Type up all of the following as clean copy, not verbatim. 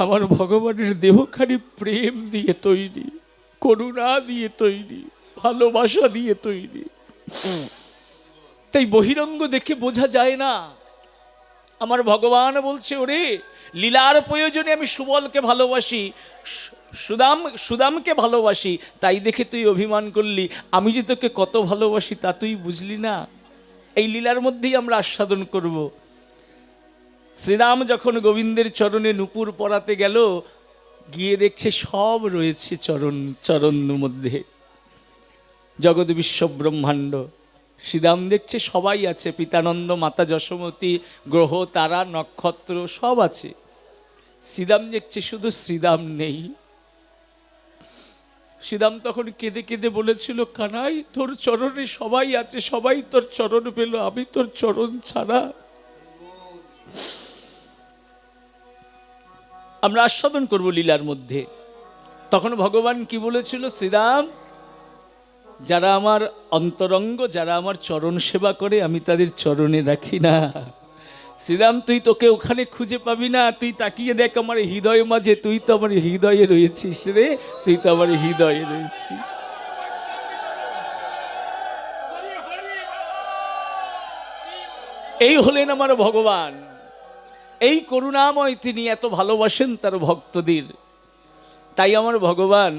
আমার ভগবানের দেহখানি প্রেম দিয়ে তৈরি, করুণা দিয়ে তৈরি, ভালোবাসা দিয়ে তৈরি। তাই বহিরঙ্গ দেখে বোঝা যায় না। আমার ভগবান বলছে, ওরে লীলার প্রয়োজনে আমি সুবলকে ভালোবাসি, সুদামকে ভালোবাসি, তাই দেখে তুই অভিমান করলি। আমি যে তোকে কত ভালোবাসি তা তুই বুঝলি না। এই লীলার মধ্যেই আমরা আস্বাদন করব। শ্রীরাম যখন গোবিন্দের চরণে নূপুর পরাতে গেল, গিয়ে দেখছে সব রয়েছে চরণ মধ্যে, জগৎ বিশ্ব ব্রহ্মাণ্ড। শ্রীরাম দেখছে সবাই আছে, পিতানন্দ, মাতা যশোমতী, গ্রহ তারা নক্ষত্র সব আছে। শ্রীরাম দেখছে শুধু শ্রীরাম নেই। শ্রীরাম তখন কেঁদে কেঁদে বলেছিল, কানাই তোর চরণে সবাই আছে, সবাই তোর চরণ পেল, আমি তোর চরণ ছাড়া। আমরা আস্বাদন করব লীলার মধ্যে। তখন ভগবান কি বলেছিল, শ্রীরাম যারা আমার অন্তরঙ্গ, যারা আমার চরণ সেবা করে, আমি তাদের চরণে রাখি না। শ্রীরাম তুই তোকে ওখানে খুঁজে পাবি না, তুই তাকিয়ে দেখ আমার হৃদয় মাঝে, তুই তো আমার হৃদয়ে রয়েছিস রে, তুই তো আমার হৃদয়ে রয়েছিস। এই হলেন আমার ভগবান। এই করুণাময়, তিনি এত ভালোবাসেন তার ভক্তদের। তাই আমার ভগবান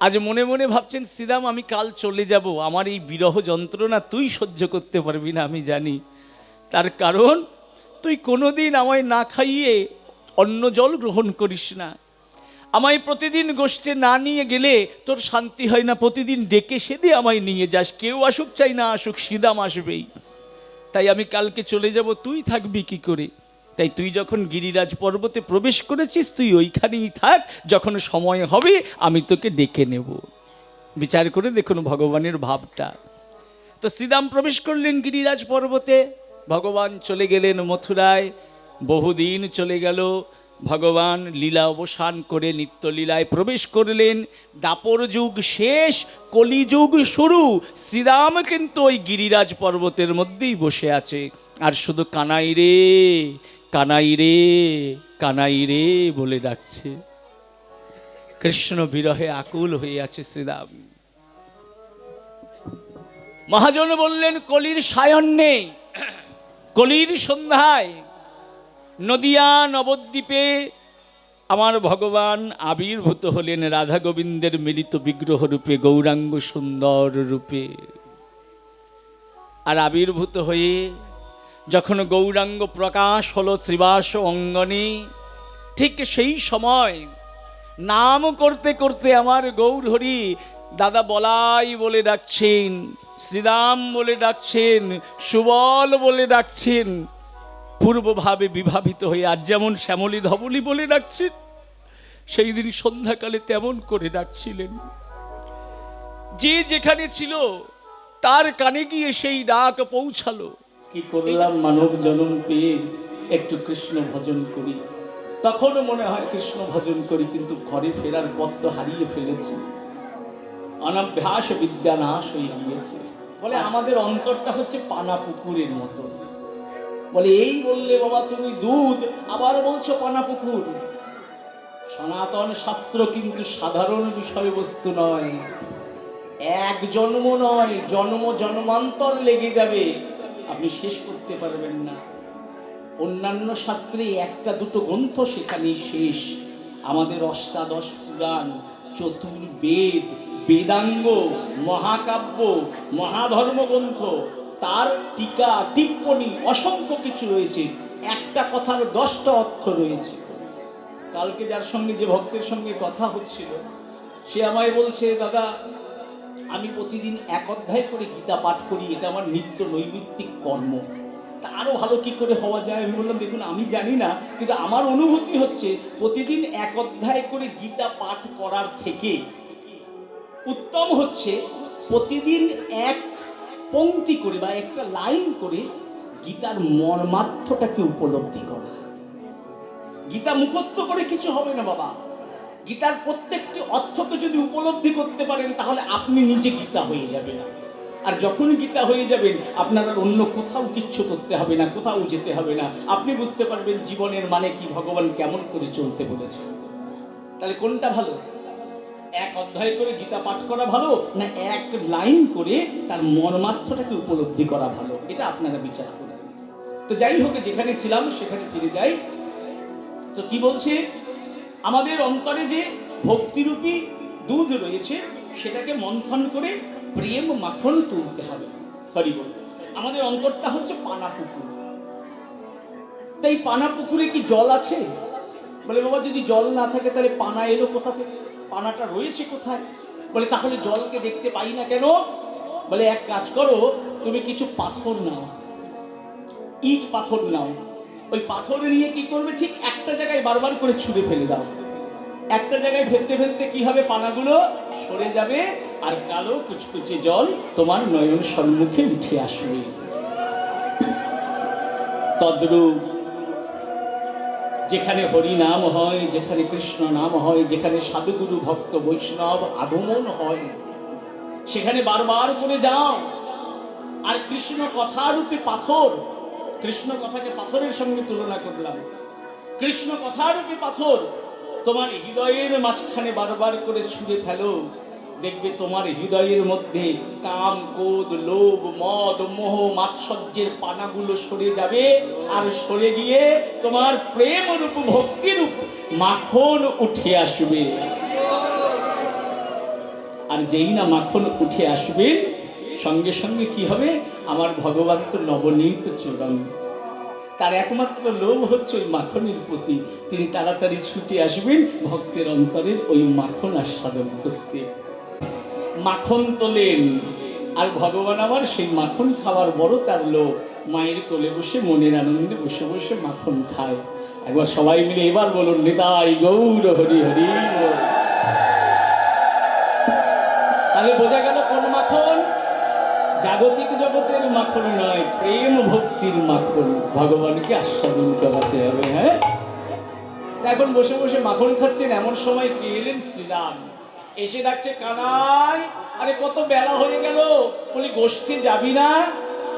আজ মনে মনে ভাবছেন, শ্রীরাম আমি কাল চলে যাব, আমার এই বিরহ যন্ত্রণা তুই সহ্য করতে পারবি না আমি জানি। তার কারণ তুই কোনোদিন আমায় না খাইয়ে অন্ন জল গ্রহণ করিস না, আমায় প্রতিদিন গোষ্ঠে না নিয়ে গেলে তোর শান্তি হয় না, প্রতিদিন ডেকে সেদে আমায় নিয়ে যাস, কেউ আসুক চাই না আসুক, শ্রীরাম আসবেই। তাই আমি কালকে চলে যাব, তুই থাকবি কি করে? তাই তুই যখন গিরিরাজ পর্বতে প্রবেশ করেছিস, তুই ওইখানেই থাক, যখন সময় হবে আমি তোকে ডেকে নেব। বিচার করে দেখুন ভগবানের ভাবটা। তো শ্রীরাম প্রবেশ করলেন গিরিরাজ পর্বতে, ভগবান চলে গেলেন মথুরায়। বহুদিন চলে গেল, ভগবান লীলা অবসান করে নিত্যলীলায় প্রবেশ করলেন। দাপর যুগ শেষ, কলিযুগ শুরু। শ্রীরাম কিন্তু ওই গিরিরাজ পর্বতের মধ্যেই বসে আছে, আর শুধু কানাই রে কানাই রে কানাই রে বলে ডাকছে। কৃষ্ণ বিরহে আকুল হয়ে আছে শ্রীরাম। মহাজন বললেন, কলির সায়ন নেই, কলির সন্ধ্যায় নদিয়া নবদ্বীপে আমার ভগবান আবির্ভূত হলেন রাধা গোবিন্দের মিলিত বিগ্রহ রূপে, গৌরাঙ্গ সুন্দর রূপে। আর আবির্ভূত হয়ে যখন গৌরাঙ্গ প্রকাশ হলো শ্রীবাস অঙ্গনে, ঠিক সেই সময় নাম করতে করতে আমার গৌরহরি দাদা বলাই বলে ডাকছেন, শ্রীরাম বলে ডাকছেন, সুবল বলে ডাকছেন, পূর্বভাবে বিভাবিত হয়ে। আজ যেমন শ্যামলী ধবলী বলে ডাকছেন, সেই দিন সন্ধ্যাকালে তেমন করে ডাকছিলেন। যে যেখানে ছিল তার কানে গিয়ে সেই ডাক পৌঁছালো, কি করলাম মানব জনম পেয়ে, একটু কৃষ্ণ ভজন করি। তখনও মনে হয় কৃষ্ণ ভজন করি, কিন্তু ঘরে ফেরার পথ তো হারিয়ে ফেলেছি, অনাভ্যাস বিদ্যা নাশ হয়ে গিয়েছে। বলে আমাদের অন্তরটা হচ্ছে পানা পুকুরের মতো। বলে এই বললে বাবা তুমি দুধ, আবার বলছো পানা পুকুর। সনাতন শাস্ত্র কিন্তু সাধারণ বিষয়বস্তু নয়, এক জন্ম নয়, জন্ম জন্মান্তর লেগে যাবে, আপনি শেষ করতে পারবেন না। অন্যান্য শাস্ত্রে একটা দুটো গ্রন্থ সেখানেই শেষ। আমাদের অষ্টাদশ পুরাণ, চতুর্বেদ, বেদাঙ্গ, মহাকাব্য, মহাধর্মগ্রন্থ, তার টিকা টিপ্পণী অসংখ্য কিছু রয়েছে। একটা কথার 10টা অর্থ রয়েছে। কালকে যার সঙ্গে, যে ভক্তের সঙ্গে কথা হচ্ছিল, সে আমায় বলছে, দাদা আমি প্রতিদিন 1 অধ্যায় করে গীতা পাঠ করি, এটা আমার নিত্য নৈমিত্তিক কর্ম, তা আরও ভালো কি করে হওয়া যায়? আমি বললাম, দেখুন আমি জানি না, কিন্তু আমার অনুভূতি হচ্ছে প্রতিদিন 1 অধ্যায় করে গীতা পাঠ করার থেকে উত্তম হচ্ছে প্রতিদিন 1 পংক্তি করে বা একটা লাইন করে গীতার মর্মার্থটাকে উপলব্ধি করা। গীতা মুখস্থ করে কিছু হবে না বাবা, গীতার প্রত্যেকটি অর্থকে যদি উপলব্ধি করতে পারেন, তাহলে আপনি নিজে গীতা হয়ে যাবেন। আর যখন গীতা হয়ে যাবেন আপনার আর অন্য কোথাও কিচ্ছু করতে হবে না, কোথাও যেতে হবে না। আপনি বুঝতে পারবেন জীবনের মানে কি, ভগবান কেমন করে চলতে বলেছে। তাহলে কোনটা ভালো? এক অধ্যায় করে গীতা পাঠ করা ভালো, না এক লাইন করে তার মর্মার্থটাকে উপলব্ধি করা ভালো? এটা আপনারা বিচার করবেন। তো যাই হোক, যেখানে ছিলাম সেখানে ফিরে যাই। তো কি বলছে, আমাদের অন্তরে যে ভক্তিরূপী দুধ রয়েছে সেটাকে মন্থন করে প্রেম মাখন তুলতে হবে। হরি বল। আমাদের অন্তরটা হচ্ছে পানা পুকুর। তাই পানা পুকুরে কি জল আছে? বলে বাবা, যদি জল না থাকে তাহলে পানা এলো কোথা থেকে? পানাটা রয়েছে কোথায়? বলে তাহলে জলকে দেখতে পাই না কেন? বলে এক কাজ করো, তুমি কিছু পাথর নাও, ইট পাথর নাও। ওই পাথর নিয়ে কি করবে, ঠিক একটা জায়গায় বারবার করে ছুঁড়ে ফেলে দাও। একটা জায়গায় ফেলতে ফেলতে কি হবে, পানাগুলো সরে যাবে আর কালো কুচকুচে জল তোমার নয়ন সম্মুখে উঠে আসবে। তদ্রূপ যেখানে হরি নাম হয়, যেখানে কৃষ্ণ নাম হয়, যেখানে সাধুগুরু ভক্ত বৈষ্ণব আগমন হয়, সেখানে বারবার করে যাও। আর কৃষ্ণ কথারূপী পাথর, কৃষ্ণ কথাকে পাথরের সঙ্গে তুলনা করলাম, কৃষ্ণ কথারূপী পাথর তোমার হৃদয়ের মাঝখানে বারবার করে ছুঁড়ে ফেলো, দেখবে তোমার হৃদয়ের মধ্যে কাম, ক্রোধ, লোভ, মদ, মোহ, মাৎসর্যের পানাগুলো সরে যাবে। আর সরে গিয়ে তোমার প্রেম রূপ, ভক্তি রূপ মাখন উঠে আসবে। আর যেই না মাখন উঠে আসবে, সঙ্গে সঙ্গে কি হবে, আমার ভগবান তো নবনীত চূড়ন, তার একমাত্র লোভ হচ্ছে ওই মাখনের প্রতি। তিনি তাড়াতাড়ি ছুটে আসবেন ভক্তের অন্তরের ওই মাখন আস্বাদন করতে। মাখন তোলেন, আর ভগবান আমার সেই মাখন খাওয়ার বড় তার লোভ। মায়ের কোলে বসে মনের আনন্দে বসে বসে মাখন খায়। একবার সবাই মিলে এবার বলুন, নিতাই গৌর হরি হরি। তাহলে বোঝা গেল কোন মাখন? জাগতিক জগতের মাখন নয়, প্রেম ভক্তির মাখন। ভগবানকে আস্বাদন করাতে হবে। হ্যাঁ, এখন বসে বসে মাখন খাচ্ছেন, এমন সময় কে এলেন? শ্রীরাম। এসে ডাকছে, কানাই, আরে কত বেলা হয়ে গেল, বলি গোষ্ঠী যাবি না?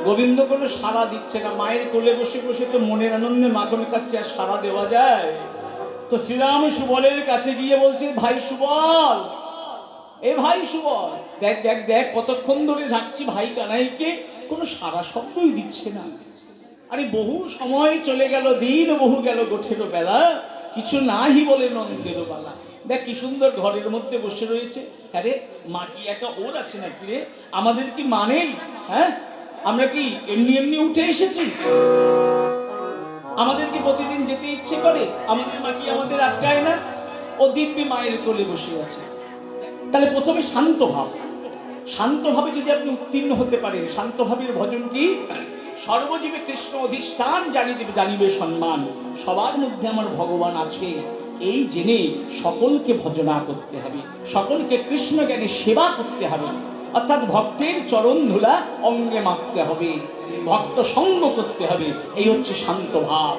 গোবিন্দ কোনো সাড়া দিচ্ছে না। মায়ের কোলে বসে বসে তো মনের আনন্দে মাখন খাচ্ছে, আর সাড়া দেওয়া যায়? তো শ্রীরাম সুবলের কাছে গিয়ে বলছে, ভাই সুবল, এ ভাই সুবল, দেখ দেখ দেখ, কতক্ষণ ধরে ডাকছি ভাই কানাইকে, কোনো সারা শব্দই দিচ্ছে না। আরে বহু সময় চলে গেল, দিন বহু গেল, গোঠেরও বেলা, কিছু নাহি বলে নন্দেরও বালা। দেখ কি সুন্দর ঘরের মধ্যে বসে রয়েছে। হ্যাঁ রে, মা কি একটা ওর আছে নাকি রে? আমাদের কি মানে? হ্যাঁ, আমরা কি এমনি এমনি উঠে এসেছি? আমাদের কি প্রতিদিন যেতে ইচ্ছে করে? আমাদের মা কি আমাদের আটকায় না? ও দিব্যি মায়ের কোলে বসে আছে। তাহলে প্রথমে শান্ত ভাব, শান্তভাবে যদি আপনি উত্তীর্ণ হতে পারেন, শান্তভাবের ভজন কি? সর্বজীবে কৃষ্ণ অধিষ্ঠান জানিবে সম্মান। সবার মধ্যে আমার ভগবান আছে এই জেনে সকলকে ভজনা করতে হবে, সকলকে কৃষ্ণ জ্ঞানে সেবা করতে হবে। অর্থাৎ ভক্তের চরণ ধুলা অঙ্গে মাখতে হবে, ভক্ত সঙ্গ করতে হবে। এই হচ্ছে শান্ত ভাব।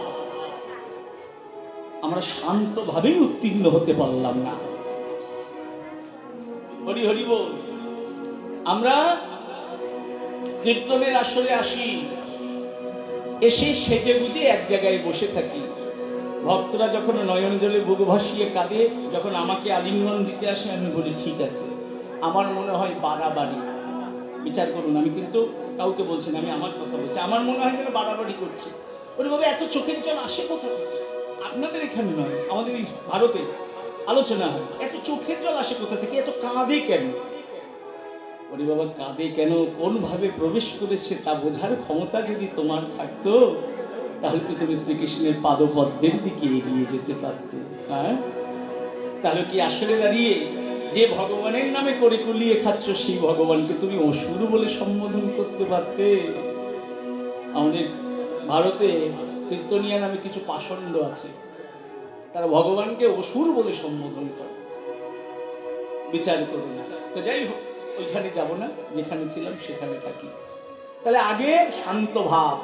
আমরা শান্তভাবেই উত্তীর্ণ হতে পারলাম না। হরি হরি বল। আমরা কীর্তনের আসরে আসি, এসে সেজে গুজে এক জায়গায় বসে থাকি। ভক্তরা যখন নয়ন জলে বুক ভাসিয়ে কাঁদে, যখন আমাকে আলিঙ্গন দিতে আসে, আমি বলি ঠিক আছে। আমার মনে হয় বাড়াবাড়ি। বিচার করুন, আমি কিন্তু কাউকে বলছি না, আমি আমার কথা বলছি। আমার মনে হয় যেন বাড়াবাড়ি করছে। ওরে বাবা, এত চোখের জল আসে কোথা থেকে? আপনাদের এখানে নয়, আমাদের এই ভারতে আলোচনা হয়, এত চোখের জল আসে কোথা থেকে? এত কাঁদে কেন? ওরে বাবা, কাঁদে কেন, কোন ভাবে প্রবেশ করেছে তা বোঝার ক্ষমতা যদি তোমার থাকতো, তাহলে তো তুমি শ্রীকৃষ্ণের পাদপদ্মের দিকে এগিয়ে যেতে পারতে। হ্যাঁ, তাহলে কি আসলে দাঁড়িয়ে যে ভগবানের নামে করে কুলিয়ে খাচ্ছ, সেই ভগবানকে তুমি অসুর বলে সম্বোধন করতে পারতে? আমাদের ভারতে কীর্তনিয়া নামে কিছু পাষণ্ড আছে, তারা ভগবানকে অসুর বলে সম্বোধন করে। বিচার করুন। তো যাই হোক, ওইখানে যাব না, যেখানে ছিলাম সেখানে থাকি। তাহলে আগে শান্ত ভাব,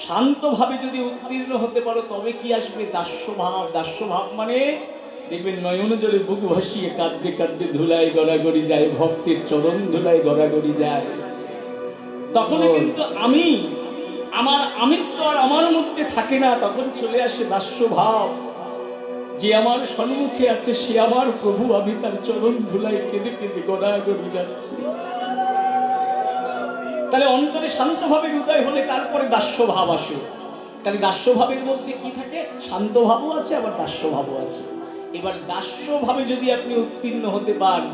শান্তভাবে যদি উত্তীর্ণ হতে পারো তবে কি আসবে? দাস্যভাব। দাস্যভাব মানে দেখবেন নয়ন জলে বুক ভাসিয়ে কাঁদতে কাঁদতে ধুলায় গড়াগড়ি যায়, ভক্তের চরণ ধুলায় গড়াগড়ি যায়। তখন কিন্তু আমার আমিত্ব আর আমার মধ্যে থাকে না, তখন চলে আসে দাস্য ভাব। যে আমার সম্মুখে আছে সে আমার প্রভু, আমি তার চরণ ধুলায় কেঁদে কেঁদে গড়াগড়ি যাচ্ছি। তাহলে অন্তরে শান্তভাবে হৃদয় হলে তারপরে দাস্য ভাব আসে। তাহলে দাস্য ভাবের মধ্যে কি থাকে? শান্ত ভাবও আছে, আবার দাস্য ভাবও আছে। এবার দাস্য ভাবে যদি আপনি উত্তীর্ণ হতে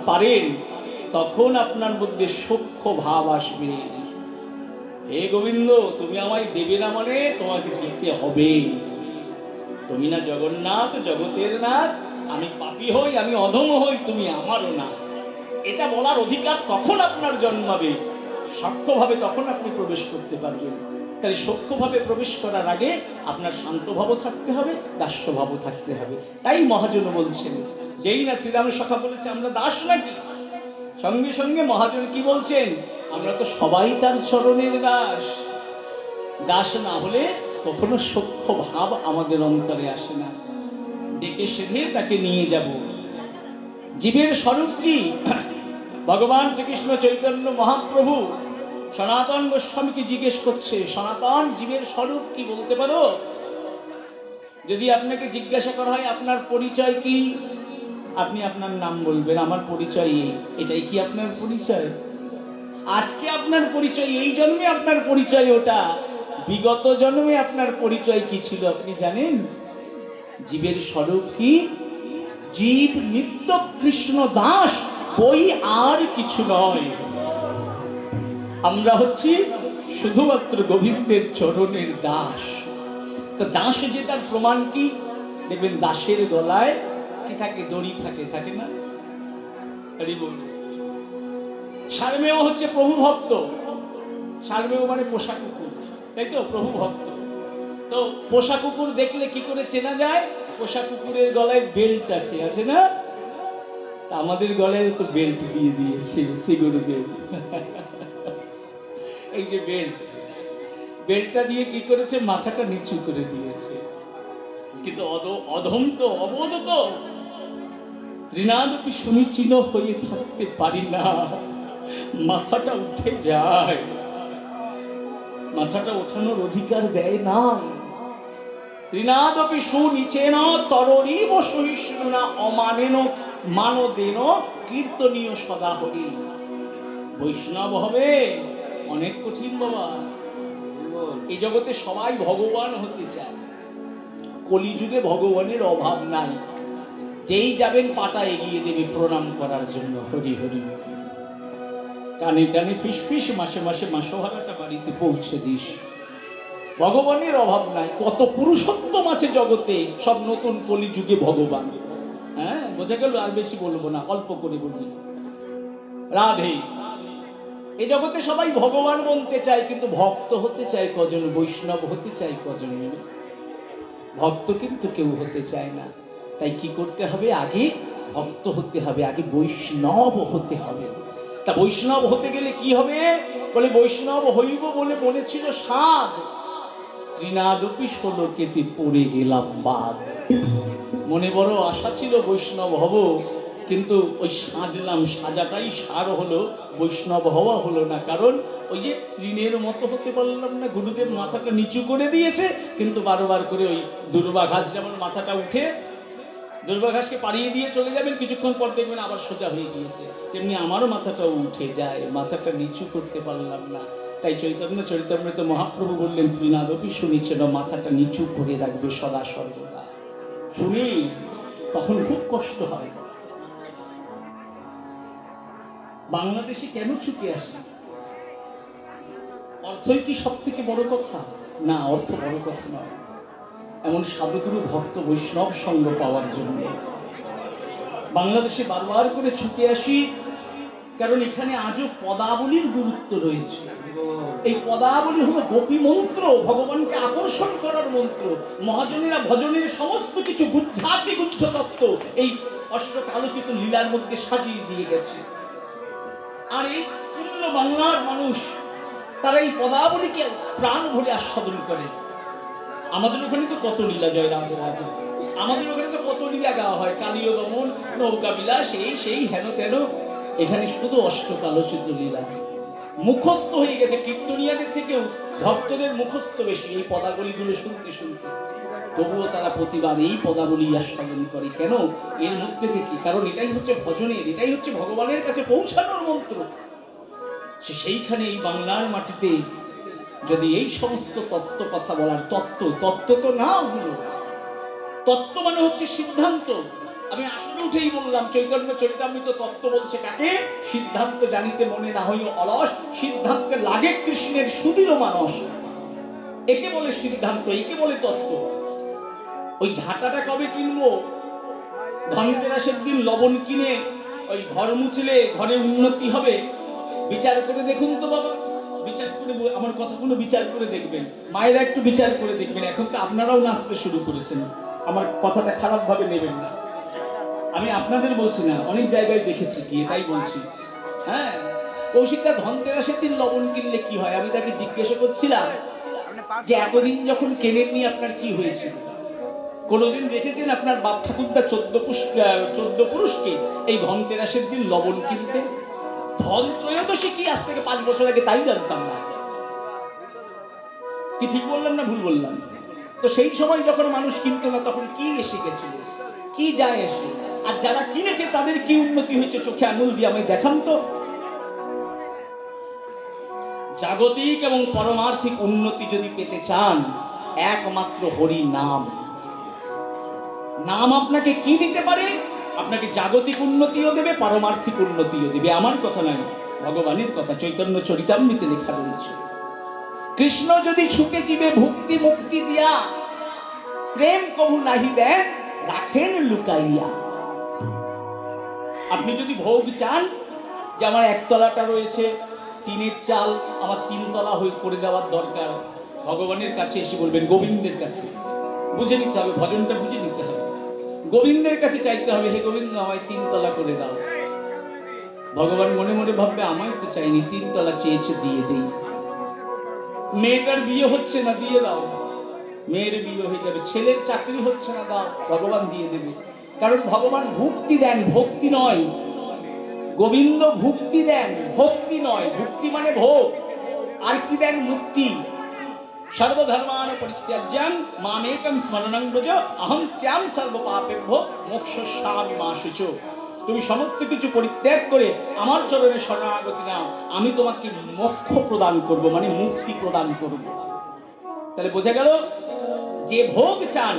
পারেন, তখন আপনার মধ্যে সূক্ষ্ম ভাব আসবে। হে গোবিন্দ, তুমি আমায় দেবে না মানে তোমাকে দিতে হবে। তুমি না জগন্নাথ, জগতের নাথ, আমি পাপী হই, আমি অধম হই, তুমি আমারও না। এটা বলার অধিকার তখন আপনার জন্মাবে, সক্ষভাবে তখন আপনি প্রবেশ করতে পারবেন। তাই সক্ষভাবে প্রবেশ করার আগে আপনার শান্তভাবও থাকতে হবে, দাস্যভাবও থাকতে হবে। তাই মহাজন বলছেন, যেই না শ্রীরামের সখা বলেছে আমরা দাস নাকি, সঙ্গে সঙ্গে মহাজন কি বলছেন? আমরা তো সবাই তার চরণের দাস। দাস না হলে কখনো সূক্ষ্ম ভাব আমাদের অন্তরে আসে না। ডেকে সেধে তাকে নিয়ে যাব। জীবের স্বরূপ কি? ভগবান শ্রীকৃষ্ণ চৈতন্য মহাপ্রভু সনাতন গোস্বামীকে জিজ্ঞেস করছে, সনাতন, জীবের স্বরূপ কি বলতে পারো? যদি আপনাকে জিজ্ঞাসা করা হয় আপনার পরিচয় কি, আপনি আপনার নাম বলবেন, আমার পরিচয় এই। এটাই কি আপনার পরিচয়? আজকে আপনার পরিচয়, এই জন্মে আপনার পরিচয় ওটা। বিগত জন্মে আপনার পরিচয় কি ছিল আপনি জানেন? জীবের স্বরূপ কি? জীব নিত্য কৃষ্ণ দাস, বই আর কিছু নয়। আমরা হচ্ছি শুধুমাত্র গোবিন্দের চরণের দাস। তো দাস যে তার প্রমাণ কি? দেখবেন দাসের গলায় কি থাকে? দড়ি থাকে, থাকে না? সারমেয় হচ্ছে প্রভু ভক্ত। সারমেয় মানে পোষা কুকুর, তাই তো? প্রভু ভক্ত। তো পোষা কুকুর দেখলে কি করে চেনা যায়? পোষা কুকুরের গলায় বেল্ট আছে, আছে না? আমাদের গলায় তো বেল্ট দিয়ে দিয়েছে শ্রীগুরুদেব। এই যে বেল্টটা দিয়ে কি করেছে? মাথাটা নিচু করে দিয়েছে। কিন্তু অধম তো, অবোধ তো, ত্রিনাদপি সুনিচিন হয়ে থাকতে পারি না, মাথাটা উঠে যায়। মাথাটা ওঠানোর অধিকার দেয় না। ত্রিনাদপি সুনিচেন তররিব সহিষ্ণুনা অমানেন মানদেন কীর্তনীয় সদা হরি। বৈষ্ণব হবে অনেক কঠিন বাবা। এই জগতে সবাই ভগবান হতে চায়। কলিযুগে ভগবানের অভাব নাই। যেই যাবেন পাটা এগিয়ে দেবে প্রণাম করার জন্য, হরি হরি। কানে কানে ফিসফিস, মাসে মাসে মাসোহারাটা বাড়িতে পৌঁছে দিস। ভগবানের অভাব নাই। কত পুরুষোত্তম আছে জগতে, সব নতুন কলিযুগে ভগবান। হ্যাঁ, বোঝা গেল? আর বেশি বলবো না, অল্প করে বলি। রাধে। এই জগতে সবাই ভগবান বলতে চায়, কিন্তু ভক্ত হতে চায় কজন? বৈষ্ণব হতে চায় কজন? ভক্ত কিন্তু কেউ হতে চায় না। তাই কি করতে হবে? আগে ভক্ত হতে হবে, আগে বৈষ্ণব হতে হবে। তা বৈষ্ণব হতে গেলে কি হবে? বলে বৈষ্ণব হইব বলে মনে ছিল সাধ, ত্রিনাদপি ষোলকেতে পড়ে গেলাম বাদ। মনে বড় আশা ছিল বৈষ্ণব হব, কিন্তু ওই সাজলাম, সাজাটাই সার হলো, বৈষ্ণব হওয়া হলো না। কারণ ওই যে তৃণের মতো হতে পারলাম না। গুরুদেব মাথাটা নিচু করে দিয়েছে, কিন্তু বারবার করে ওই দুর্বা ঘাস যেমন মাথাটা উঠে, দুর্বা ঘাসকে পাড়িয়ে দিয়ে চলে যাবেন, কিছুক্ষণ পর দেখবেন আবার সোজা হয়ে গিয়েছে, তেমনি আমারও মাথাটাও উঠে যায়, মাথাটা নিচু করতে পারলাম না। তাই চৈতন্য চরিতামৃত মহাপ্রভু বললেন, ত্রিনাদপি শুনিছেন, মাথাটা নিচু করে রাখবে সদা সর্বদা। শুনি তখন খুব কষ্ট হয়। বাংলাদেশে কেন ছুটে আসে? অর্থই কি সব থেকে বড় কথা? না, অর্থ বড় কথা নয়। এমন সাধুগুরু ভক্ত বৈষ্ণব সঙ্গ পাওয়ার জন্য বাংলাদেশে বারবার করে ছুটে আসি, কারণ এখানে আজও পদাবলীর গুরুত্ব রয়েছে। এই পদাবলী হলো গোপী মন্ত্র, ভগবানকে আকর্ষণ করার মন্ত্র। মহাজনেরা ভজনের সমস্ত কিছু গুহ্যাতি গুহ্য তত্ত্ব এই অষ্টক আলোচিত লীলার মধ্যে সাজিয়ে দিয়ে গেছে। আর এই পূর্ণ বাংলার মানুষ তারা এই পদাবলীকে প্রাণ ভরে আস্বাদন করে। আমাদের ওখানে তো কত লীলা, জয় রাধে রাধে, আমাদের ওখানে তো কত লীলা গাওয়া হয়, কালীয় দমন, নৌকা বিলাস, সেই হেন তেন। এখানে শুধু অষ্টক আলোচিত লীলা। মুখস্থ হয়ে গেছে, কীর্তনিয়াদের থেকেও ভক্তদের মুখস্থ বেশি এই পদাবলীগুলো শুনতে শুনতে। তবুও তারা প্রতিবার এই পদাবলী আস্বাদন করে। কেন? এর মধ্যে থেকে, কারণ এটাই হচ্ছে ভজনের, এটাই হচ্ছে ভগবানের কাছে পৌঁছানোর মন্ত্র। সেইখানে এই বাংলার মাটিতে যদি এই সমস্ত তত্ত্ব কথা বলার, তত্ত্ব তো না, ওগুলো তত্ত্ব মানে হচ্ছে সিদ্ধান্ত। আমি আসলে উঠেই বললাম, চৈতন্য চরিতামৃত তত্ত্ব বলছে কাকে? সিদ্ধান্ত জানিতে মনে না হইও অলস, সিদ্ধান্তে লাগে কৃষ্ণের সুদৃঢ় মানস। একে বলে সিদ্ধান্ত, একে বলে তত্ত্ব। ওই ঝাঁটাটা কবে কিনবো? ধনতেরাসের দিন লবণ কিনে ওই ঘর মুছলে ঘরে উন্নতি হবে, বিচার করে দেখুন তো বাবা। বিচার করে, আমার কথাগুলো বিচার করে দেখবেন, মায়েরা একটু বিচার করে দেখবেন। এখন তো আপনারাও নাচতে শুরু করেছেন, আমার কথাটা খারাপ ভাবে নেবেন না, আমি আপনাদের বলছি না, অনেক জায়গায় দেখেছি গিয়ে, তাই বলছি। হ্যাঁ, কৌশিকদা ধনতেরাসের দিন লবণ কিনলে কি হয়? আমি তাকে জিজ্ঞাসা করছিলাম যে এতদিন যখন কেনেননি আপনার কি হয়েছিল? কোনোদিন দেখেছেন আপনার বাপ ঠাকুরদা 14 পুরুষকে এই ধনতেরাসের দিন লবণ কিনতে? ধন ত্রয়োদশী কি আজ থেকে 5 বছর আগে তাই জানতাম না। কি ঠিক বললাম না ভুল বললাম? তো সেই সময় যখন মানুষ কিনতো না, তখন কি এসে গেছিল, কি যায় এসে? আর যারা কিনেছে তাদের কি উন্নতি হয়েছে? চোখে আঙুল দিয়ে আমি দেখান তো। জাগতিক এবং পারমার্থিক উন্নতি যদি পেতে চান, একমাত্র হরি নাম। নাম আপনাকে কি দিতে পারে? আপনাকে জাগতিক উন্নতিও দেবে, পারমার্থিক উন্নতিও দেবে। আমার কথা নয়, ভগবানের কথা, চৈতন্য চরিতামৃতে লেখা রয়েছে। কৃষ্ণ যদি ছুটে জীবে ভক্তি মুক্তি দিয়া, প্রেম কবু নাহি দেন রাখেন লুকাইয়া। আপনি যদি ভোগ চান, যে আমার একতলাটা রয়েছে টিনের চাল, আমার 3 তলা হয়ে করে দেওয়ার দরকার, ভগবানের কাছে এসে বলবেন, গোবিন্দের কাছে। বুঝে নিতে হবে, ভজনটা বুঝে নিতে হবে। গোবিন্দের কাছে চাইতে হবে, হে গোবিন্দ আমায় 3 তলা করে দাও। ভগবান মনে মনে ভাববে, আমায় তো চাইনি, 3 তলা চেয়েছে, দিয়ে দেই। মেয়েটার বিয়ে হচ্ছে না, দিয়ে দাও, মেয়ের বিয়ে হয়ে যাবে। ছেলের চাকরি হচ্ছে না, দাও, ভগবান দিয়ে দেবে। কারণ ভগবান ভুক্তি দেন, ভক্তি নয়। গোবিন্দ ভুক্তি দেন, ভক্তি নয়। ভুক্তি মানে ভোগ। আর কি দেন? মুক্তি। সর্বধর্মান পরিত্যাজ্যাং মামেকং স্মরণং ব্রজ অহং ত্যাং সর্বপাপেভ্যো মোক্ষয়িষ্যামি মা শুচো। তুমি সমস্ত কিছু পরিত্যাগ করে আমার চরণে শরণাগতি নাও, আমি তোমাকে মোক্ষ প্রদান করব, মানে মুক্তি প্রদান করব। তাহলে বোঝা গেল, যে ভোগ চান,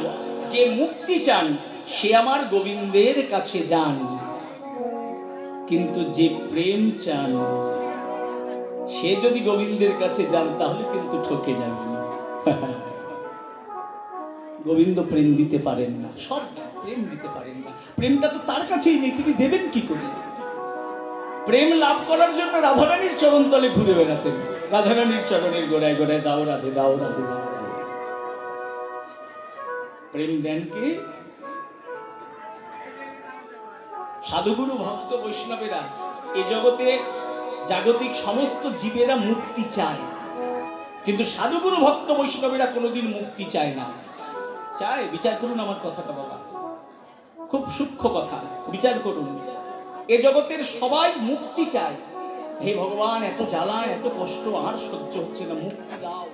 যে মুক্তি চান, সে আমার গোবিন্দের কাছে যান। কিন্তু যে প্রেম চান, সে যদি গোবিন্দের কাছে যান, তাহলে কিন্তু ঠকে যাবেন। গোবিন্দ প্রেম দিতে পারেন না, সব প্রেম দিতে পারেন না। প্রেমটা তো তার কাছেই নেই, তুমি দেবেন কি করে? প্রেম লাভ করার জন্য রাধারানীর চরণ তলে ঘুরে বেড়াতেন, রাধারানীর চরণের গোড়ায় গোড়ায় দাও রাধে, দাও রাধে, দাও রাধে। প্রেম দেন কে? সাধুগুরু ভক্ত বৈষ্ণবেরা। এ জগতে জাগতিক সমস্ত জীবেরা মুক্তি চায়, কিন্তু সাধুগুরু ভক্ত বৈষ্ণবেরা কোনোদিন মুক্তি চায় না। চায়? বিচার করুন আমার কথাটা বাবা, খুব সূক্ষ্ম কথা, বিচার করুন। এ জগতের সবাই মুক্তি চায়। হে ভগবান, এত জ্বালা, এত কষ্ট আর সহ্য হচ্ছে না, মুক্তি দাও।